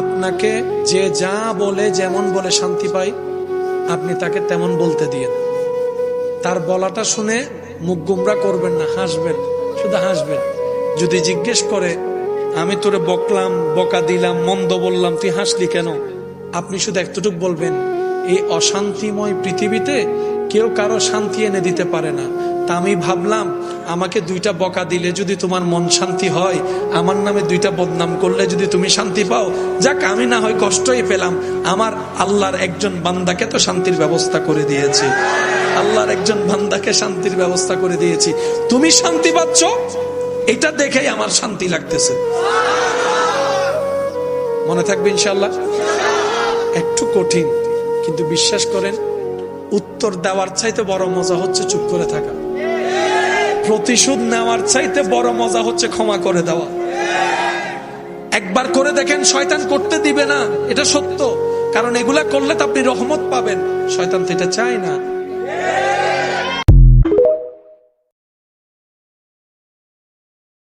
আপনাকে যে যা বলে যেমন বলে শান্তি পাই, আপনি তাকে তেমন বলতে দিয়েন। তার বলাটা শুনে মুখ গুমরা করবেন না, হাসবেন, শুধু হাসবেন। যদি জিজ্ঞেস করে আমি তোরে বকলাম, বকা দিলাম, মন্দ বললাম, তুই হাসলি কেন, আপনি শুধু এতটুকু বলবেন, এই অশান্তিময় পৃথিবীতে কেউ কারো শান্তি এনে দিতে পারে না। তা আমি ভাবলাম আমাকে 2টা বকা দিলে যদি তোমার মন শান্তি হয়, আমার নামে 2টা বদনাম করলে যদি তুমি শান্তি পাও, যাক আমি না হয় কষ্টই পেলাম, আমার আল্লাহর একজন বান্দাকে তো শান্তির ব্যবস্থা করে দিয়েছি, আল্লাহর একজন বান্দাকে শান্তির ব্যবস্থা করে দিয়েছি, তুমি শান্তি পাচ্ছ, এটা দেখেই আমার শান্তি লাগতেছে। মনে থাকবে ইনশাআল্লাহ। একটু কঠিন, কিন্তু বিশ্বাস করেন উত্তর দেওয়ার চাইতে বড় মজা হচ্ছে চুপ করে থাকা। প্রতিশোধ নেওয়ার চাইতে বড় মজা হচ্ছে ক্ষমা করে দেওয়া। একবার করে দেখেন, শয়তান করতে দিবে না, এটা সত্য, কারণ এগুলা করলে তো আপনি রহমত পাবেন। শয়তান তো এটা চায় না।